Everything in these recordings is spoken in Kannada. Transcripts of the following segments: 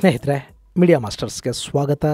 ಸ್ನೇಹಿತರೆ, ಮೀಡಿಯಾ ಮಾಸ್ಟರ್ಸ್ಗೆ ಸ್ವಾಗತ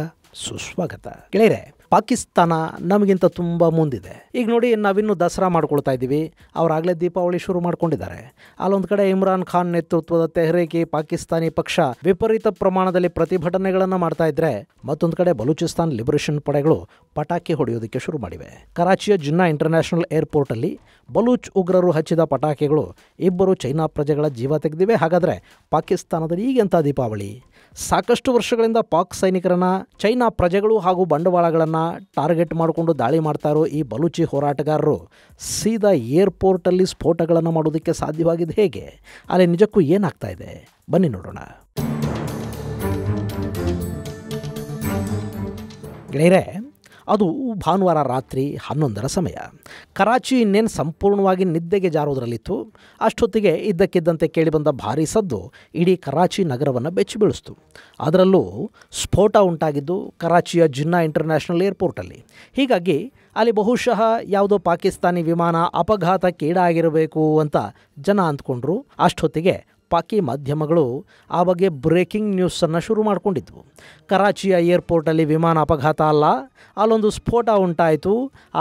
ಸುಸ್ವಾಗತ. ಗೆಳೆಯರೆ, ಪಾಕಿಸ್ತಾನ ನಮಗಿಂತ ತುಂಬ ಮುಂದಿದೆ. ಈಗ ನೋಡಿ, ನಾವಿನ್ನೂ ದಸರಾ ಮಾಡ್ಕೊಳ್ತಾ ಇದ್ದೀವಿ, ಅವರಾಗಲೇ ದೀಪಾವಳಿ ಶುರು ಮಾಡ್ಕೊಂಡಿದ್ದಾರೆ. ಅಲ್ಲೊಂದು ಕಡೆ ಇಮ್ರಾನ್ ಖಾನ್ ನೇತೃತ್ವದ ತೆಹ್ರೀಕಿ ಪಾಕಿಸ್ತಾನಿ ಪಕ್ಷ ವಿಪರೀತ ಪ್ರಮಾಣದಲ್ಲಿ ಪ್ರತಿಭಟನೆಗಳನ್ನು ಮಾಡ್ತಾ ಇದ್ರೆ, ಮತ್ತೊಂದು ಕಡೆ ಬಲೂಚಿಸ್ತಾನ್ ಲಿಬರೇಷನ್ ಪಡೆಗಳು ಪಟಾಕಿ ಹೊಡೆಯೋದಕ್ಕೆ ಶುರು ಮಾಡಿವೆ. ಕರಾಚಿಯ ಜಿನ್ನಾ ಇಂಟರ್ನ್ಯಾಷನಲ್ ಏರ್ಪೋರ್ಟ್ ಅಲ್ಲಿ ಬಲೂಚ್ ಉಗ್ರರು ಹಚ್ಚಿದ ಪಟಾಕಿಗಳು ಇಬ್ಬರು ಚೈನಾ ಪ್ರಜೆಗಳ ಜೀವ ತೆಗೆದಿವೆ. ಹಾಗಾದರೆ ಪಾಕಿಸ್ತಾನದಲ್ಲಿ ಈಗೆಂಥ ದೀಪಾವಳಿ? ಸಾಕಷ್ಟು ವರ್ಷಗಳಿಂದ ಪಾಕ್ ಸೈನಿಕರನ್ನ ಚೈನಾ ಪ್ರಜೆಗಳು ಹಾಗೂ ಬಂಡವಾಳಗಳನ್ನು ಟಾರ್ಗೆಟ್ ಮಾಡಿಕೊಂಡು ದಾಳಿ ಮಾಡ್ತಾ ಇರೋ ಈ ಬಲೂಚಿ ಹೋರಾಟಗಾರರು ಸೀದಾ ಏರ್ಪೋರ್ಟಲ್ಲಿ ಸ್ಫೋಟಗಳನ್ನು ಮಾಡೋದಕ್ಕೆ ಸಾಧ್ಯವಾಗಿದೆ ಹೇಗೆ? ಅಲ್ಲಿ ನಿಜಕ್ಕೂ ಏನಾಗ್ತಾ ಇದೆ? ಬನ್ನಿ ನೋಡೋಣ. ಗೆಳೆಯರೆ, ಅದು ಭಾನುವಾರ ರಾತ್ರಿ 11ರ ಸಮಯ. ಕರಾಚಿ ಇನ್ನೇನು ಸಂಪೂರ್ಣವಾಗಿ ನಿದ್ದೆಗೆ ಜಾರೋದ್ರಲ್ಲಿತ್ತು. ಅಷ್ಟೊತ್ತಿಗೆ ಇದ್ದಕ್ಕಿದ್ದಂತೆ ಕೇಳಿಬಂದ ಭಾರೀ ಸದ್ದು ಇಡೀ ಕರಾಚಿ ನಗರವನ್ನು ಬೆಚ್ಚಿ ಬೀಳಿಸ್ತು. ಅದರಲ್ಲೂ ಸ್ಫೋಟ ಉಂಟಾಗಿದ್ದು ಕರಾಚಿಯ ಜಿನ್ನಾ ಇಂಟರ್ನ್ಯಾಷನಲ್ ಏರ್ಪೋರ್ಟಲ್ಲಿ. ಹೀಗಾಗಿ ಅಲ್ಲಿ ಬಹುಶಃ ಯಾವುದೋ ಪಾಕಿಸ್ತಾನಿ ವಿಮಾನ ಅಪಘಾತಕ್ಕೀಡಾಗಿರಬೇಕು ಅಂತ ಜನ ಅಂದ್ಕೊಂಡ್ರು. ಅಷ್ಟೊತ್ತಿಗೆ ಪಾಕಿ ಮಾಧ್ಯಮಗಳು ಆ ಬಗ್ಗೆ ಬ್ರೇಕಿಂಗ್ ನ್ಯೂಸನ್ನು ಶುರು ಮಾಡಿಕೊಂಡಿದ್ವು. ಕರಾಚಿಯ ಏರ್ಪೋರ್ಟಲ್ಲಿ ವಿಮಾನ ಅಪಘಾತ ಅಲ್ಲ, ಅಲ್ಲೊಂದು ಸ್ಫೋಟ ಉಂಟಾಯಿತು,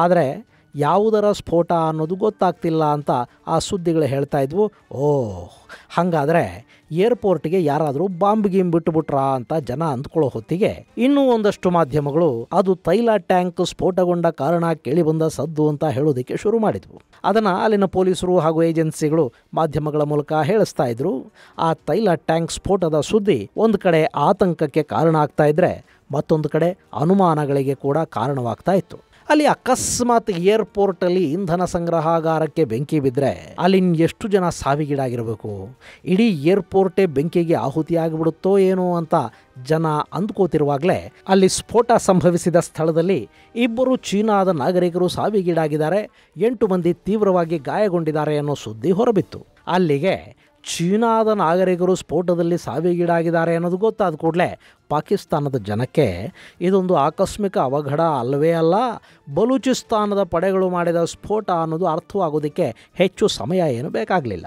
ಆದರೆ ಯಾವುದರ ಸ್ಫೋಟ ಅನ್ನೋದು ಗೊತ್ತಾಗ್ತಿಲ್ಲ ಅಂತ ಆ ಸುದ್ದಿಗಳು ಹೇಳ್ತಾ ಇದ್ವು. ಹಾಗಾದರೆ ಏರ್ಪೋರ್ಟ್ಗೆ ಯಾರಾದರೂ ಬಾಂಬ್ ಗೀಮ್ ಬಿಟ್ಟುಬಿಟ್ರಾ ಅಂತ ಜನ ಅಂದ್ಕೊಳ್ಳೋ ಹೊತ್ತಿಗೆ ಇನ್ನೂ ಒಂದಷ್ಟು ಮಾಧ್ಯಮಗಳು ಅದು ತೈಲ ಟ್ಯಾಂಕ್ ಸ್ಫೋಟಗೊಂಡ ಕಾರಣ ಕೇಳಿಬಂದ ಸದ್ದು ಅಂತ ಹೇಳೋದಕ್ಕೆ ಶುರು ಮಾಡಿದ್ವು. ಅದನ್ನು ಅಲ್ಲಿನ ಪೊಲೀಸರು ಹಾಗೂ ಏಜೆನ್ಸಿಗಳು ಮಾಧ್ಯಮಗಳ ಮೂಲಕ ಹೇಳಿಸ್ತಾ ಇದ್ರು. ಆ ತೈಲ ಟ್ಯಾಂಕ್ ಸ್ಫೋಟದ ಸುದ್ದಿ ಒಂದು ಕಡೆ ಆತಂಕಕ್ಕೆ ಕಾರಣ ಆಗ್ತಾ ಇದ್ರೆ, ಮತ್ತೊಂದು ಕಡೆ ಅನುಮಾನಗಳಿಗೆ ಕೂಡ ಕಾರಣವಾಗ್ತಾ ಇತ್ತು. ಅಲ್ಲಿ ಅಕಸ್ಮಾತ್ ಏರ್ಪೋರ್ಟಲ್ಲಿ ಇಂಧನ ಸಂಗ್ರಹಾಗಾರಕ್ಕೆ ಬೆಂಕಿ ಬಿದ್ದರೆ ಅಲ್ಲಿ ಎಷ್ಟು ಜನ ಸಾವಿಗೀಡಾಗಿರಬೇಕು? ಇಡೀ ಏರ್ಪೋರ್ಟೇ ಬೆಂಕಿಗೆ ಆಹುತಿಯಾಗಿಬಿಡುತ್ತೋ ಏನೋ ಅಂತ ಜನ ಅಂದ್ಕೋತಿರುವಾಗಲೇ ಅಲ್ಲಿ ಸ್ಫೋಟ ಸಂಭವಿಸಿದ ಸ್ಥಳದಲ್ಲಿ ಇಬ್ಬರು ಚೀನಾದ ನಾಗರಿಕರು ಸಾವಿಗೀಡಾಗಿದ್ದಾರೆ, 8 ಮಂದಿ ತೀವ್ರವಾಗಿ ಗಾಯಗೊಂಡಿದ್ದಾರೆ ಅನ್ನೋ ಸುದ್ದಿ ಹೊರಬಿತ್ತು. ಅಲ್ಲಿಗೆ ಚೀನಾದ ನಾಗರಿಕರು ಸ್ಫೋಟದಲ್ಲಿ ಸಾವಿಗೀಡಾಗಿದ್ದಾರೆ ಅನ್ನೋದು ಗೊತ್ತಾದ ಕೂಡಲೇ ಪಾಕಿಸ್ತಾನದ ಜನಕ್ಕೆ ಇದೊಂದು ಆಕಸ್ಮಿಕ ಅವಘಡ ಅಲ್ಲವೇ ಅಲ್ಲ, ಬಲೂಚಿಸ್ತಾನದ ಪಡೆಗಳು ಮಾಡಿದ ಸ್ಫೋಟ ಅನ್ನೋದು ಅರ್ಥವಾಗೋದಕ್ಕೆ ಹೆಚ್ಚು ಸಮಯ ಏನು ಬೇಕಾಗಲಿಲ್ಲ.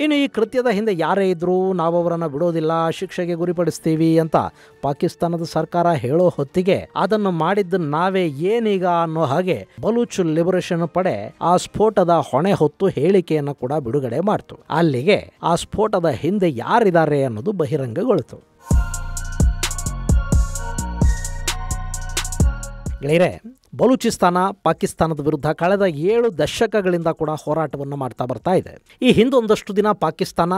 ಇನ್ನು ಈ ಕೃತ್ಯದ ಹಿಂದೆ ಯಾರೇ ಇದ್ದರೂ ನಾವು ಅವರನ್ನು ಬಿಡೋದಿಲ್ಲ, ಶಿಕ್ಷೆಗೆ ಗುರಿಪಡಿಸ್ತೀವಿ ಅಂತ ಪಾಕಿಸ್ತಾನದ ಸರ್ಕಾರ ಹೇಳೋ ಹೊತ್ತಿಗೆ ಅದನ್ನು ಮಾಡಿದ್ದು ನಾವೇ ಏನೀಗ ಅನ್ನೋ ಹಾಗೆ ಬಲೂಚ್ ಲಿಬರೇಷನ್ ಪಡೆ ಆ ಸ್ಫೋಟದ ಹೊಣೆ ಹೊತ್ತು ಹೇಳಿಕೆಯನ್ನು ಕೂಡ ಬಿಡುಗಡೆ ಮಾಡ್ತು. ಅಲ್ಲಿಗೆ ಆ ಸ್ಫೋಟದ ಹಿಂದೆ ಯಾರಿದ್ದಾರೆ ಅನ್ನೋದು ಬಹಿರಂಗಗೊಳ್ತು. ಗೆಳೆಯರೆ, ಬಲೂಚಿಸ್ತಾನ ಪಾಕಿಸ್ತಾನದ ವಿರುದ್ಧ ಕಳೆದ 7 ದಶಕಗಳಿಂದ ಕೂಡ ಹೋರಾಟವನ್ನು ಮಾಡ್ತಾ ಬರ್ತಾ ಇದೆ. ಈ ಹಿಂದೊಂದಷ್ಟು ದಿನ ಪಾಕಿಸ್ತಾನ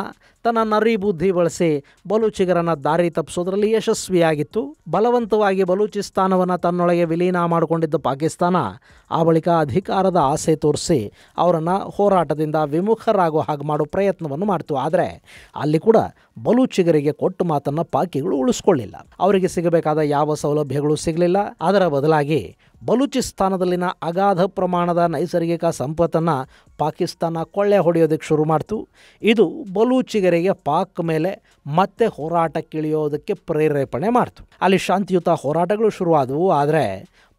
ತನ್ನ ನರಿ ಬುದ್ಧಿ ಬಳಸಿ ಬಲೂಚಿಗರನ್ನು ದಾರಿ ತಪ್ಪಿಸೋದ್ರಲ್ಲಿ ಯಶಸ್ವಿಯಾಗಿತ್ತು. ಬಲವಂತವಾಗಿ ಬಲೂಚಿಸ್ತಾನವನ್ನು ತನ್ನೊಳಗೆ ವಿಲೀನ ಮಾಡಿಕೊಂಡಿದ್ದ ಪಾಕಿಸ್ತಾನ ಆ ಬಳಿಕ ಅಧಿಕಾರದ ಆಸೆ ತೋರಿಸಿ ಅವರನ್ನು ಹೋರಾಟದಿಂದ ವಿಮುಖರಾಗೋ ಹಾಗೆ ಮಾಡೋ ಪ್ರಯತ್ನವನ್ನು ಮಾಡ್ತು. ಆದರೆ ಅಲ್ಲಿ ಕೂಡ ಬಲೂಚಿಗರಿಗೆ ಕೊಟ್ಟು ಮಾತನ್ನು ಪಾಕಿಗಳು ಉಳಿಸ್ಕೊಳ್ಳಿಲ್ಲ. ಅವರಿಗೆ ಸಿಗಬೇಕಾದ ಯಾವ ಸೌಲಭ್ಯಗಳು ಸಿಗಲಿಲ್ಲ. ಅದರ ಬದಲಾಗಿ ಬಲೂಚಿಸ್ತಾನದಲ್ಲಿನ ಅಗಾಧ ಪ್ರಮಾಣದ ನೈಸರ್ಗಿಕ ಸಂಪತ್ತನ್ನು ಪಾಕಿಸ್ತಾನ ಕೊಳ್ಳೆ ಹೊಡೆಯೋದಕ್ಕೆ ಶುರು ಮಾಡ್ತು. ಇದು ಬಲೂಚಿಗರಿಗೆ ಪಾಕ್ ಮೇಲೆ ಮತ್ತೆ ಹೋರಾಟಕ್ಕಿಳಿಯೋದಕ್ಕೆ ಪ್ರೇರೇಪಣೆ ಮಾಡ್ತು. ಅಲ್ಲಿ ಶಾಂತಿಯುತ ಹೋರಾಟಗಳು ಶುರುವಾದವು. ಆದರೆ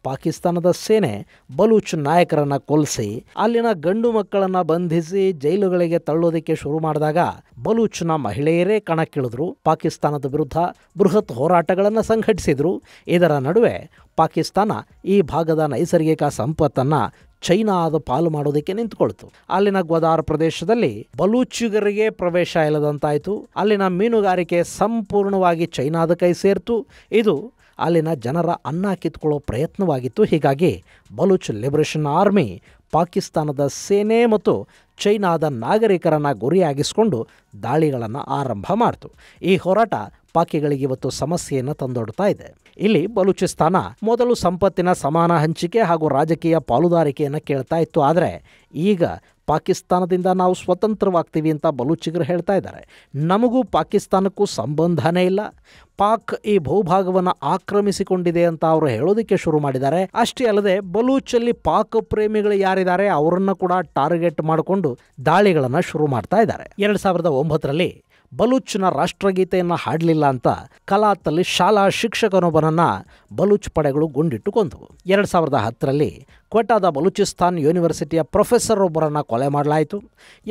ಪಾಕಿಸ್ತಾನದ ಸೇನೆ ಬಲೂಚ್ ನಾಯಕರನ್ನು ಕೊಲ್ಲಿಸಿ ಅಲ್ಲಿನ ಗಂಡು ಮಕ್ಕಳನ್ನು ಬಂಧಿಸಿ ಜೈಲುಗಳಿಗೆ ತಳ್ಳೋದಕ್ಕೆ ಶುರು ಮಾಡಿದಾಗ ಬಲೂಚ್ನ ಮಹಿಳೆಯರೇ ಕಣಕ್ಕಿಳಿದ್ರು. ಪಾಕಿಸ್ತಾನದ ವಿರುದ್ಧ ಬೃಹತ್ ಹೋರಾಟಗಳನ್ನು ಸಂಘಟಿಸಿದ್ರು. ಇದರ ನಡುವೆ ಪಾಕಿಸ್ತಾನ ಈ ಭಾಗದ ನೈಸರ್ಗಿಕ ಸಂಪತ್ತನ್ನು ಚೈನಾದ ಪಾಲು ಮಾಡೋದಕ್ಕೆ ನಿಂತುಕೊಳ್ತು. ಅಲ್ಲಿನ ಗ್ವಾದಾರ್ ಪ್ರದೇಶದಲ್ಲಿ ಬಲೂಚಿಗರಿಗೆ ಪ್ರವೇಶ ಇಲ್ಲದಂತಾಯಿತು. ಅಲ್ಲಿನ ಮೀನುಗಾರಿಕೆ ಸಂಪೂರ್ಣವಾಗಿ ಚೈನಾದ ಕೈ ಸೇರ್ತು. ಇದು ಅಲ್ಲಿನ ಜನರ ಅನ್ನ ಕಿತ್ಕೊಳ್ಳೋ ಪ್ರಯತ್ನವಾಗಿತ್ತು. ಹೀಗಾಗಿ ಬಲೂಚ್ ಲಿಬರೇಷನ್ ಆರ್ಮಿ ಪಾಕಿಸ್ತಾನದ ಸೇನೆ ಮತ್ತು ಚೈನಾದ ನಾಗರಿಕರನ್ನು ಗುರಿಯಾಗಿಸಿಕೊಂಡು ದಾಳಿಗಳನ್ನು ಆರಂಭ ಮಾಡ್ತು. ಈ ಹೋರಾಟ ಪಾಕಿಗಳಿಗೆ ಇವತ್ತು ಸಮಸ್ಯೆಯನ್ನು ತಂದೊಡ್ತಾ ಇದೆ. ಇಲ್ಲಿ ಬಲೂಚಿಸ್ತಾನ ಮೊದಲು ಸಂಪತ್ತಿನ ಸಮಾನ ಹಂಚಿಕೆ ಹಾಗೂ ರಾಜಕೀಯ ಪಾಲುದಾರಿಕೆಯನ್ನು ಕೇಳ್ತಾ ಇತ್ತು. ಆದರೆ ಈಗ ಪಾಕಿಸ್ತಾನದಿಂದ ನಾವು ಸ್ವತಂತ್ರವಾಗ್ತೀವಿ ಅಂತ ಬಲೂಚಿಗರು ಹೇಳ್ತಾ ಇದ್ದಾರೆ. ನಮಗೂ ಪಾಕಿಸ್ತಾನಕ್ಕೂ ಸಂಬಂಧನೇ ಇಲ್ಲ, ಪಾಕ್ ಈ ಭೂಭಾಗವನ್ನು ಆಕ್ರಮಿಸಿಕೊಂಡಿದೆ ಅಂತ ಅವರು ಹೇಳೋದಕ್ಕೆ ಶುರು ಮಾಡಿದ್ದಾರೆ. ಅಷ್ಟೇ ಅಲ್ಲದೆ ಬಲೂಚಲ್ಲಿ ಪಾಕ್ ಪ್ರೇಮಿಗಳು ಯಾರಿದ್ದಾರೆ ಅವರನ್ನು ಕೂಡ ಟಾರ್ಗೆಟ್ ಮಾಡಿಕೊಂಡು ದಾಳಿಗಳನ್ನು ಶುರು ಮಾಡ್ತಾ ಇದ್ದಾರೆ. 2009ರಲ್ಲಿ ಬಲೂಚ್ನ ರಾಷ್ಟ್ರಗೀತೆಯನ್ನು ಹಾಡಲಿಲ್ಲ ಅಂತ ಕಲಾತಲ್ಲಿ ಶಾಲಾ ಶಿಕ್ಷಕನೊಬ್ಬನನ್ನು ಬಲೂಚ್ ಪಡೆಗಳು ಗುಂಡಿಟ್ಟು ಕೊಂದವು. 2010ರಲ್ಲಿ ಕ್ವೆಟಾದ ಬಲೂಚಿಸ್ತಾನ್ ಯೂನಿವರ್ಸಿಟಿಯ ಪ್ರೊಫೆಸರ್ ಒಬ್ಬರನ್ನು ಕೊಲೆ ಮಾಡಲಾಯಿತು.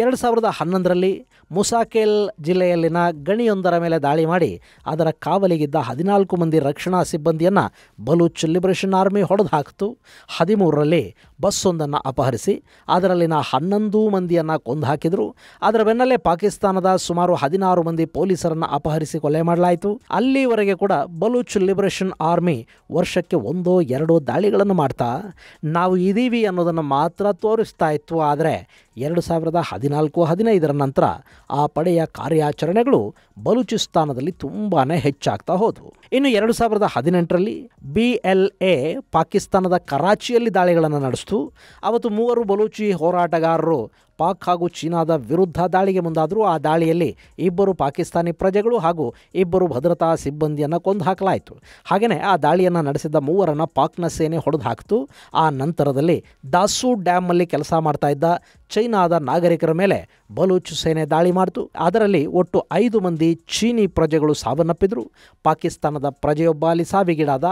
2011ರಲ್ಲಿ ಮುಸಾಕೇಲ್ ಜಿಲ್ಲೆಯಲ್ಲಿನ ಗಣಿಯೊಂದರ ಮೇಲೆ ದಾಳಿ ಮಾಡಿ ಅದರ ಕಾವಲಿಗಿದ್ದ 14 ಮಂದಿ ರಕ್ಷಣಾ ಸಿಬ್ಬಂದಿಯನ್ನು ಬಲೂಚ್ ಲಿಬರೇಷನ್ ಆರ್ಮಿ ಹೊಡೆದು ಹಾಕಿತು. 13ರಲ್ಲಿ ಬಸ್ಸೊಂದನ್ನು ಅಪಹರಿಸಿ ಅದರಲ್ಲಿನ 11 ಮಂದಿಯನ್ನು ಕೊಂದು ಹಾಕಿದರು. ಅದರ ಬೆನ್ನಲ್ಲೇ ಪಾಕಿಸ್ತಾನದ ಸುಮಾರು 16 ಮಂದಿ ಪೊಲೀಸರನ್ನು ಅಪಹರಿಸಿ ಕೊಲೆ ಮಾಡಲಾಯಿತು. ಅಲ್ಲಿವರೆಗೆ ಕೂಡ ಬಲೂಚ್ ಲಿಬರೇಷನ್ ಆರ್ಮಿ ವರ್ಷಕ್ಕೆ 1-2 ದಾಳಿಗಳನ್ನು ಮಾಡ್ತಾ ನಾವು ಇದೀವಿ ಅನ್ನೋದನ್ನು ಮಾತ್ರ ತೋರಿಸ್ತಾ ಇತ್ತು. ಆದರೆ 2014-15ರ ನಂತರ ಆ ಪಡೆಯ ಕಾರ್ಯಾಚರಣೆಗಳು ಬಲೂಚಿಸ್ತಾನದಲ್ಲಿ ತುಂಬಾ ಹೆಚ್ಚಾಗ್ತಾ ಹೋದವು. ಇನ್ನು 2018ರಲ್ಲಿ BLA ಪಾಕಿಸ್ತಾನದ ಕರಾಚಿಯಲ್ಲಿ ದಾಳಿಗಳನ್ನು ನಡೆಸಿತು. ಅವತ್ತು 3 ಬಲೂಚಿ ಹೋರಾಟಗಾರರು ಪಾಕ್ ಹಾಗೂ ಚೀನಾದ ವಿರುದ್ಧ ದಾಳಿಗೆ ಮುಂದಾದರು. ಆ ದಾಳಿಯಲ್ಲಿ 2 ಪಾಕಿಸ್ತಾನಿ ಪ್ರಜೆಗಳು ಹಾಗೂ 2 ಭದ್ರತಾ ಸಿಬ್ಬಂದಿಯನ್ನು ಕೊಂದು ಹಾಕಲಾಯಿತು. ಹಾಗೆಯೇ ಆ ದಾಳಿಯನ್ನು ನಡೆಸಿದ್ದ 3ರನ್ನು ಪಾಕ್ನ ಸೇನೆ ಹೊಡೆದು ಹಾಕಿತು. ಆ ನಂತರದಲ್ಲಿ ದಾಸು ಡ್ಯಾಮಲ್ಲಿ ಕೆಲಸ ಮಾಡ್ತಾ ಇದ್ದ ಚೈನಾದ ನಾಗರಿಕರ ಮೇಲೆ ಬಲೂಚ್ ಸೇನೆ ದಾಳಿ ಮಾಡಿತು. ಅದರಲ್ಲಿ ಒಟ್ಟು 5 ಮಂದಿ ಚೀನಿ ಪ್ರಜೆಗಳು ಸಾವನ್ನಪ್ಪಿದರು. ಪಾಕಿಸ್ತಾನದ ಪ್ರಜೆಯೊಬ್ಬ ಅಲ್ಲಿ ಸಾವಿಗೀಡಾದ.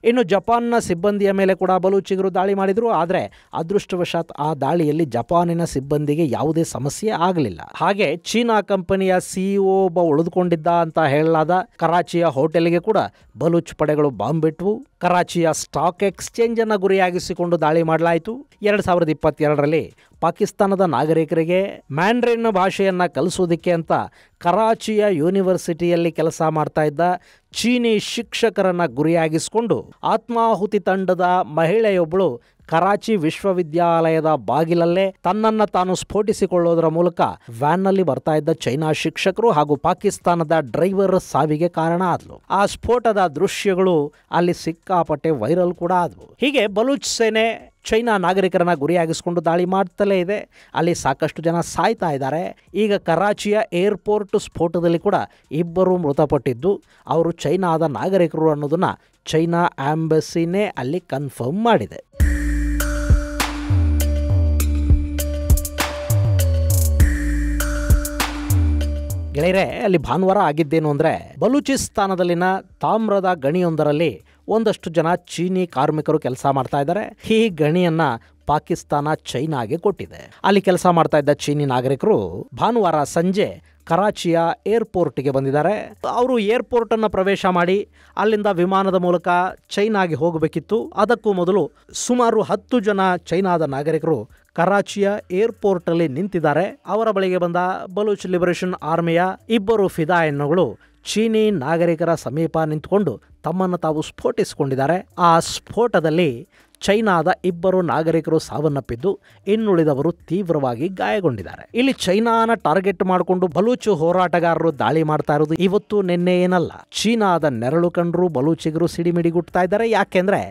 ಇನ್ನು ಜಪಾನ್ನ ಸಿಬ್ಬಂದಿಯ ಮೇಲೆ ಕೂಡ ಬಲೂಚಿಗರು ದಾಳಿ ಮಾಡಿದರು. ಆದರೆ ಅದೃಷ್ಟವಶಾತ್ ಆ ದಾಳಿಯಲ್ಲಿ ಜಪಾನಿನ ಸಿಬ್ಬಂದಿಗೆ ಯಾವುದೇ ಸಮಸ್ಯೆ ಆಗಲಿಲ್ಲ. ಹಾಗೆ ಚೀನಾ ಕಂಪನಿಯ CEO ಒಬ್ಬ ಉಳಿದುಕೊಂಡಿದ್ದ ಅಂತ ಹೇಳಲಾದ ಕರಾಚಿಯ ಹೋಟೆಲ್ಗೆ ಕೂಡ ಬಲೂಚ್ ಪಡೆಗಳು ಬಾಂಬ್ ಬಿಟ್ಟವು. ಕರಾಚಿಯ ಸ್ಟಾಕ್ ಎಕ್ಸ್ಚೇಂಜ್ ಅನ್ನು ಗುರಿಯಾಗಿಸಿಕೊಂಡು ದಾಳಿ ಮಾಡಲಾಯಿತು. 2022ರಲ್ಲಿ ಪಾಕಿಸ್ತಾನದ ನಾಗರಿಕರಿಗೆ ಮ್ಯಾಂಡ್ರಿನ್ ಭಾಷೆಯನ್ನು ಕಲಿಸೋದಕ್ಕೆ ಅಂತ ಕರಾಚಿಯ ಯೂನಿವರ್ಸಿಟಿಯಲ್ಲಿ ಕೆಲಸ ಮಾಡ್ತಾ ಇದ್ದ ಚೀನಿ ಶಿಕ್ಷಕರನ್ನು ಗುರಿಯಾಗಿಸಿಕೊಂಡು ಆತ್ಮಾಹುತಿ ತಂಡದ ಮಹಿಳೆಯೊಬ್ಬಳು ಕರಾಚಿ ವಿಶ್ವವಿದ್ಯಾಲಯದ ಬಾಗಿಲಲ್ಲೇ ತನ್ನನ್ನು ತಾನು ಸ್ಫೋಟಿಸಿಕೊಳ್ಳೋದರ ಮೂಲಕ ವ್ಯಾನ್ನಲ್ಲಿ ಬರ್ತಾ ಇದ್ದ ಚೈನಾ ಶಿಕ್ಷಕರು ಹಾಗೂ ಪಾಕಿಸ್ತಾನದ ಡ್ರೈವರ್ ಸಾವಿಗೆ ಕಾರಣ ಆದವು. ಆ ಸ್ಫೋಟದ ದೃಶ್ಯಗಳು ಅಲ್ಲಿ ಸಿಕ್ಕಾಪಟ್ಟೆ ವೈರಲ್ ಕೂಡ ಆದವು. ಹೀಗೆ ಬಲೂಚ್ ಸೇನೆ ಚೈನಾ ನಾಗರಿಕರನ್ನ ಗುರಿಯಾಗಿಸಿಕೊಂಡು ದಾಳಿ ಮಾಡ್ತಲೇ ಇದೆ. ಅಲ್ಲಿ ಸಾಕಷ್ಟು ಜನ ಸಾಯ್ತಾ ಇದ್ದಾರೆ. ಈಗ ಕರಾಚಿಯ ಏರ್ಪೋರ್ಟ್ ಸ್ಫೋಟದಲ್ಲಿ ಕೂಡ 2 ಮೃತಪಟ್ಟಿದ್ದು ಅವರು ಚೈನಾದ ನಾಗರಿಕರು ಅನ್ನೋದನ್ನು ಚೈನಾ ಆಂಬಸಿನೇ ಅಲ್ಲಿ ಕನ್ಫರ್ಮ್ ಮಾಡಿದೆ. ಗೆಳೆಯರೆ, ಅಲ್ಲಿ ಭಾನುವಾರ ಆಗಿದ್ದೇನು ಅಂದರೆ ಬಲೂಚಿಸ್ತಾನದಲ್ಲಿನ ತಾಮ್ರದ ಗಣಿಯೊಂದರಲ್ಲಿ ಒಂದಷ್ಟು ಜನ ಚೀನಿ ಕಾರ್ಮಿಕರು ಕೆಲಸ ಮಾಡ್ತಾ ಇದ್ದಾರೆ. ಈ ಗಣಿಯನ್ನು ಪಾಕಿಸ್ತಾನ ಚೈನಾಗೆ ಕೊಟ್ಟಿದೆ. ಅಲ್ಲಿ ಕೆಲಸ ಮಾಡ್ತಾ ಇದ್ದ ಚೀನಿ ನಾಗರಿಕರು ಭಾನುವಾರ ಸಂಜೆ ಕರಾಚಿಯ ಏರ್ಪೋರ್ಟ್ಗೆ ಬಂದಿದ್ದಾರೆ. ಅವರು ಏರ್ಪೋರ್ಟನ್ನು ಪ್ರವೇಶ ಮಾಡಿ ಅಲ್ಲಿಂದ ವಿಮಾನದ ಮೂಲಕ ಚೈನಾಗೆ ಹೋಗಬೇಕಿತ್ತು. ಅದಕ್ಕೂ ಮೊದಲು ಸುಮಾರು 10 ಜನ ಚೈನಾದ ನಾಗರಿಕರು ಕರಾಚಿಯ ಏರ್ಪೋರ್ಟಲ್ಲಿ ನಿಂತಿದ್ದಾರೆ. ಅವರ ಬಳಿಗೆ ಬಂದ ಬಲೂಚ್ ಲಿಬರೇಷನ್ ಆರ್ಮಿಯ 2 ಫಿದಾಯಿನ್ಗಳು ಚೀನಿ ನಾಗರಿಕರ ಸಮೀಪ ನಿಂತುಕೊಂಡು ತಮ್ಮನ್ನು ತಾವು ಸ್ಫೋಟಿಸಿಕೊಂಡಿದ್ದಾರೆ. ಆ ಸ್ಫೋಟದಲ್ಲಿ ಚೈನಾದ 2 ನಾಗರಿಕರು ಸಾವನ್ನಪ್ಪಿದ್ದು ಇನ್ನುಳಿದವರು ತೀವ್ರವಾಗಿ ಗಾಯಗೊಂಡಿದ್ದಾರೆ. ಇಲ್ಲಿ ಚೈನಾನ ಟಾರ್ಗೆಟ್ ಮಾಡಿಕೊಂಡು ಬಲೂಚ್ ಹೋರಾಟಗಾರರು ದಾಳಿ ಮಾಡ್ತಾ ಇರೋದು ಇವತ್ತು ನಿನ್ನೆ ಏನಲ್ಲ. ಚೀನಾದ ನೆರಳು ಕಂಡ್ರು ಬಲೂಚಿಗರು ಸಿಡಿಮಿಡಿಗುಟ್ತಾ ಇದ್ದಾರೆ. ಯಾಕೆಂದ್ರೆ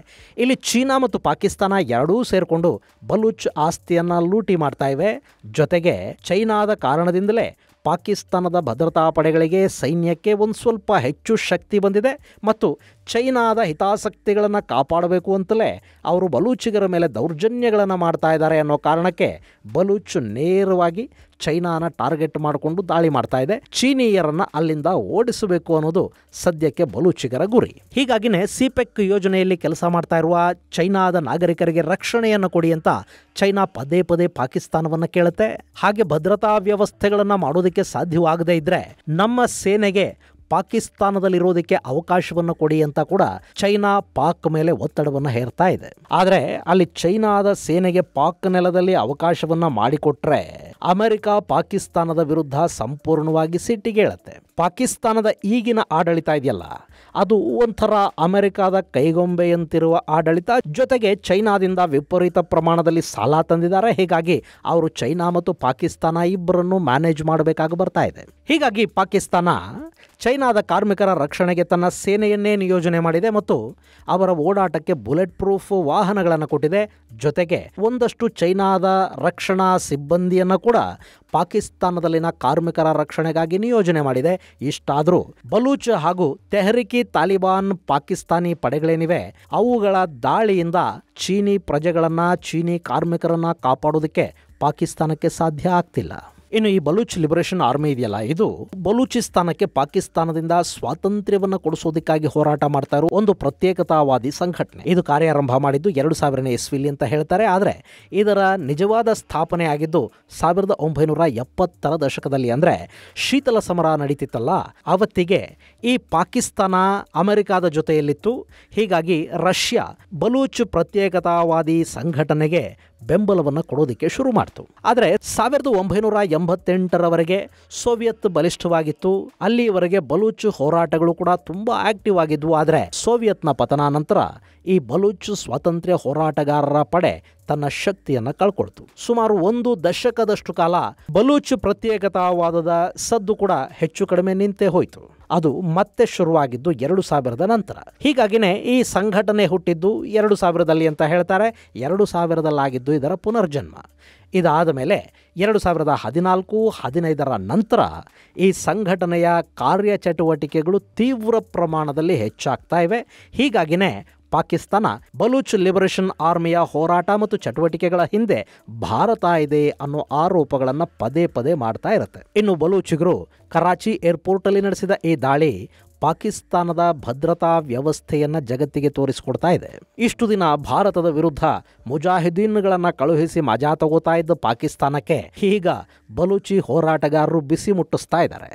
ಇಲ್ಲಿ ಚೀನಾ ಮತ್ತು ಪಾಕಿಸ್ತಾನ ಎರಡೂ ಸೇರ್ಕೊಂಡು ಬಲೂಚ್ ಆಸ್ತಿಯನ್ನ ಲೂಟಿ ಮಾಡ್ತಾ ಇವೆ. ಜೊತೆಗೆ ಚೈನಾದ ಕಾರಣದಿಂದಲೇ ಪಾಕಿಸ್ತಾನದ ಭದ್ರತಾ ಪಡೆಗಳಿಗೆ ಸೈನ್ಯಕ್ಕೆ ಒಂದು ಸ್ವಲ್ಪ ಹೆಚ್ಚು ಶಕ್ತಿ ಬಂದಿದೆ ಮತ್ತು ಚೈನಾದ ಹಿತಾಸಕ್ತಿಗಳನ್ನು ಕಾಪಾಡಬೇಕು ಅಂತಲೇ ಅವರು ಬಲೂಚಿಗರ ಮೇಲೆ ದೌರ್ಜನ್ಯಗಳನ್ನು ಮಾಡ್ತಾ ಇದ್ದಾರೆ ಅನ್ನೋ ಕಾರಣಕ್ಕೆ ಬಲೂಚ್ ನೇರವಾಗಿ ಚೈನಾನ ಟಾರ್ಗೆಟ್ ಮಾಡಿಕೊಂಡು ದಾಳಿ ಮಾಡ್ತಾ ಇದೆ. ಚೀನೀಯರನ್ನು ಅಲ್ಲಿಂದ ಓಡಿಸಬೇಕು ಅನ್ನೋದು ಸದ್ಯಕ್ಕೆ ಬಲೂಚಿಗರ ಗುರಿ. ಹೀಗಾಗಿನೇ ಸಿಪೆಕ್ ಯೋಜನೆಯಲ್ಲಿ ಕೆಲಸ ಮಾಡ್ತಾ ಇರುವ ಚೈನಾದ ನಾಗರಿಕರಿಗೆ ರಕ್ಷಣೆಯನ್ನು ಕೊಡಿ ಅಂತ ಚೈನಾ ಪದೇ ಪದೇ ಪಾಕಿಸ್ತಾನವನ್ನು ಕೇಳುತ್ತೆ. ಹಾಗೆ ಭದ್ರತಾ ವ್ಯವಸ್ಥೆಗಳನ್ನು ಮಾಡೋದಕ್ಕೆ ಸಾಧ್ಯವಾಗದೇ ಇದ್ರೆ ನಮ್ಮ ಸೇನೆಗೆ ಪಾಕಿಸ್ತಾನದಲ್ಲಿರೋದಕ್ಕೆ ಅವಕಾಶವನ್ನು ಕೊಡಿ ಅಂತ ಕೂಡ ಚೈನಾ ಪಾಕ್ ಮೇಲೆ ಒತ್ತಡವನ್ನು ಹೇರ್ತಾ ಇದೆ. ಆದರೆ ಅಲ್ಲಿ ಚೈನಾದ ಸೇನೆಗೆ ಪಾಕ್ ನೆಲದಲ್ಲಿ ಅವಕಾಶವನ್ನ ಮಾಡಿಕೊಟ್ರೆ ಅಮೆರಿಕ ಪಾಕಿಸ್ತಾನದ ವಿರುದ್ಧ ಸಂಪೂರ್ಣವಾಗಿ ಸಿಟ್ಟಿಗೇಳುತ್ತೆ. ಪಾಕಿಸ್ತಾನದ ಈಗಿನ ಆಡಳಿತ ಇದೆಯಲ್ಲ, ಅದು ಒಂಥರ ಅಮೆರಿಕದ ಕೈಗೊಂಬೆಯಂತಿರುವ ಆಡಳಿತ. ಜೊತೆಗೆ ಚೈನಾದಿಂದ ವಿಪರೀತ ಪ್ರಮಾಣದಲ್ಲಿ ಸಾಲ ತಂದಿದ್ದಾರೆ. ಹೀಗಾಗಿ ಅವರು ಚೈನಾ ಮತ್ತು ಪಾಕಿಸ್ತಾನ ಇಬ್ಬರನ್ನು ಮ್ಯಾನೇಜ್ ಮಾಡಬೇಕಾಗಿ ಬರ್ತಾ ಇದೆ. ಹೀಗಾಗಿ ಪಾಕಿಸ್ತಾನ ಚೈನಾದ ಕಾರ್ಮಿಕರ ರಕ್ಷಣೆಗೆ ತನ್ನ ಸೇನೆಯನ್ನೇ ನಿಯೋಜನೆ ಮಾಡಿದೆ ಮತ್ತು ಅವರ ಓಡಾಟಕ್ಕೆ ಬುಲೆಟ್ ಪ್ರೂಫ್ ವಾಹನಗಳನ್ನು ಕೊಟ್ಟಿದೆ. ಜೊತೆಗೆ ಒಂದಷ್ಟು ಚೈನಾದ ರಕ್ಷಣಾ ಸಿಬ್ಬಂದಿಯನ್ನು ಕೂಡ ಪಾಕಿಸ್ತಾನದಲ್ಲಿನ ಕಾರ್ಮಿಕರ ರಕ್ಷಣೆಗಾಗಿ ನಿಯೋಜನೆ ಮಾಡಿದೆ. ಇಷ್ಟಾದರೂ ಬಲೂಚ್ ಹಾಗೂ ತೆಹರಿಕಿ ತಾಲಿಬಾನ್ ಪಾಕಿಸ್ತಾನಿ ಪಡೆಗಳೇನಿವೆ ಅವುಗಳ ದಾಳಿಯಿಂದ ಚೀನಿ ಪ್ರಜೆಗಳನ್ನು, ಚೀನಿ ಕಾರ್ಮಿಕರನ್ನು ಕಾಪಾಡೋದಕ್ಕೆ ಪಾಕಿಸ್ತಾನಕ್ಕೆ ಸಾಧ್ಯ ಆಗ್ತಿಲ್ಲ. ಇನ್ನು ಈ ಬಲೂಚ್ ಲಿಬರೇಷನ್ ಆರ್ಮಿ ಇದೆಯಲ್ಲ, ಇದು ಬಲೂಚಿಸ್ತಾನಕ್ಕೆ ಪಾಕಿಸ್ತಾನದಿಂದ ಸ್ವಾತಂತ್ರ್ಯವನ್ನು ಕೊಡಿಸೋದಕ್ಕಾಗಿ ಹೋರಾಟ ಮಾಡ್ತಾ ಇರೋ ಒಂದು ಪ್ರತ್ಯೇಕತಾವಾದಿ ಸಂಘಟನೆ. ಇದು ಕಾರ್ಯಾರಂಭ ಮಾಡಿದ್ದು 2000ನೇ ಇಸ್ವಿಲಿ ಅಂತ ಹೇಳ್ತಾರೆ. ಆದರೆ ಇದರ ನಿಜವಾದ ಸ್ಥಾಪನೆ ಆಗಿದ್ದು 1970ರ ದಶಕದಲ್ಲಿ. ಅಂದರೆ ಶೀತಲ ಸಮರ ನಡೀತಿತ್ತಲ್ಲ, ಅವತ್ತಿಗೆ ಈ ಪಾಕಿಸ್ತಾನ ಅಮೆರಿಕಾದ ಜೊತೆಯಲ್ಲಿತ್ತು. ಹೀಗಾಗಿ ರಷ್ಯಾ ಬಲೂಚ್ ಪ್ರತ್ಯೇಕತಾವಾದಿ ಸಂಘಟನೆಗೆ ಬೆಂಬಲವನ್ನು ಕೊಡೋದಕ್ಕೆ ಶುರು ಮಾಡ್ತು. ಆದರೆ 1988ರವರೆಗೆ ಸೋವಿಯತ್ ಬಲಿಷ್ಠವಾಗಿತ್ತು. ಅಲ್ಲಿಯವರೆಗೆ ಬಲೂಚ್ ಹೋರಾಟಗಳು ಕೂಡ ತುಂಬಾ ಆಕ್ಟಿವ್ ಆಗಿದ್ವು. ಆದರೆ ಸೋವಿಯತ್ನ ಪತನ ನಂತರ ಈ ಬಲೂಚ್ ಸ್ವಾತಂತ್ರ್ಯ ಹೋರಾಟಗಾರರ ಪಡೆ ತನ್ನ ಶಕ್ತಿಯನ್ನು ಕಳ್ಕೊಳ್ತು. ಸುಮಾರು 1 ದಶಕದಷ್ಟು ಕಾಲ ಬಲೂಚ್ ಪ್ರತ್ಯೇಕತಾವಾದದ ಸದ್ದು ಕೂಡ ಹೆಚ್ಚು ಕಡಿಮೆ ನಿಂತೇ ಹೋಯಿತು. ಅದು ಮತ್ತೆ ಶುರುವಾಗಿದ್ದು 2000ದ ನಂತರ. ಹೀಗಾಗಿನೇ ಈ ಸಂಘಟನೆ ಹುಟ್ಟಿದ್ದು 2000ದಲ್ಲಿ ಅಂತ ಹೇಳ್ತಾರೆ. 2000ದಲ್ಲಾಗಿದ್ದು ಇದರ ಪುನರ್ಜನ್ಮ. ಇದಾದ ಮೇಲೆ 2014-15ರ ನಂತರ ಈ ಸಂಘಟನೆಯ ಕಾರ್ಯಚಟುವಟಿಕೆಗಳು ತೀವ್ರ ಪ್ರಮಾಣದಲ್ಲಿ ಹೆಚ್ಚಾಗ್ತಾ ಇವೆ. ಹೀಗಾಗಿನೇ ಪಾಕಿಸ್ತಾನ ಬಲೂಚ್ ಲಿಬರೇಷನ್ ಆರ್ಮಿಯ ಹೋರಾಟ ಮತ್ತು ಚಟುವಟಿಕೆಗಳ ಹಿಂದೆ ಭಾರತ ಇದೆ ಅನ್ನೋ ಆರೋಪಗಳನ್ನು ಪದೇ ಪದೇ ಮಾಡ್ತಾ ಇರುತ್ತೆ. ಇನ್ನು ಬಲೂಚಿಗರು ಕರಾಚಿ ಏರ್ಪೋರ್ಟಲ್ಲಿ ನಡೆಸಿದ ಈ ದಾಳಿ ಪಾಕಿಸ್ತಾನದ ಭದ್ರತಾ ವ್ಯವಸ್ಥೆಯನ್ನು ಜಗತ್ತಿಗೆ ತೋರಿಸಿಕೊಡ್ತಾ ಇದೆ. ಇಷ್ಟು ದಿನ ಭಾರತದ ವಿರುದ್ಧ ಮುಜಾಹಿದೀನ್ಗಳನ್ನು ಕಳುಹಿಸಿ ಮಜಾ ತಗೋತಾ ಇದ್ದ ಪಾಕಿಸ್ತಾನಕ್ಕೆ ಈಗ ಬಲೂಚಿ ಹೋರಾಟಗಾರರು ಬಿಸಿ ಮುಟ್ಟಿಸ್ತಾ ಇದ್ದಾರೆ.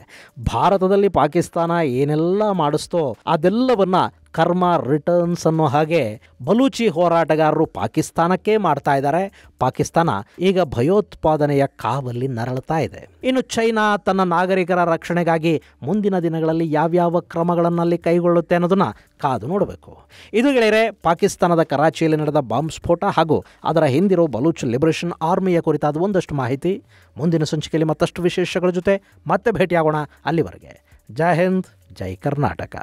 ಭಾರತದಲ್ಲಿ ಪಾಕಿಸ್ತಾನ ಏನೆಲ್ಲ ಮಾಡಿಸ್ತೋ ಅದೆಲ್ಲವನ್ನ ಕರ್ಮ ರಿಟರ್ನ್ಸ್ ಅನ್ನೋ ಹಾಗೆ ಬಲೂಚಿ ಹೋರಾಟಗಾರರು ಪಾಕಿಸ್ತಾನಕ್ಕೆ ಮಾಡ್ತಾ ಇದ್ದಾರೆ. ಪಾಕಿಸ್ತಾನ ಈಗ ಭಯೋತ್ಪಾದನೆಯ ಕಾವಲ್ಲಿ ನರಳುತ್ತಾ ಇದೆ. ಇನ್ನು ಚೈನಾ ತನ್ನ ನಾಗರಿಕರ ರಕ್ಷಣೆಗಾಗಿ ಮುಂದಿನ ದಿನಗಳಲ್ಲಿ ಯಾವ್ಯಾವ ಕ್ರಮಗಳನ್ನಲ್ಲಿ ಕೈಗೊಳ್ಳುತ್ತೆ ಅನ್ನೋದನ್ನ ಕಾದು ನೋಡಬೇಕು. ಇದು ಗೆಳೆಯರೆ, ಪಾಕಿಸ್ತಾನದ ಕರಾಚಿಯಲ್ಲಿ ನಡೆದ ಬಾಂಬ್ ಸ್ಫೋಟ ಹಾಗೂ ಅದರ ಹಿಂದಿರೋ ಬಲೂಚ್ ಲಿಬರೇಷನ್ ಆರ್ಮಿಯ ಕುರಿತಾದ ಒಂದಷ್ಟು ಮಾಹಿತಿ. ಮುಂದಿನ ಸಂಚಿಕೆಯಲ್ಲಿ ಮತ್ತಷ್ಟು ವಿಶೇಷಗಳ ಜೊತೆ ಮತ್ತೆ ಭೇಟಿಯಾಗೋಣ. ಅಲ್ಲಿವರೆಗೆ ಜೈ ಹಿಂದ್, ಜೈ ಕರ್ನಾಟಕ.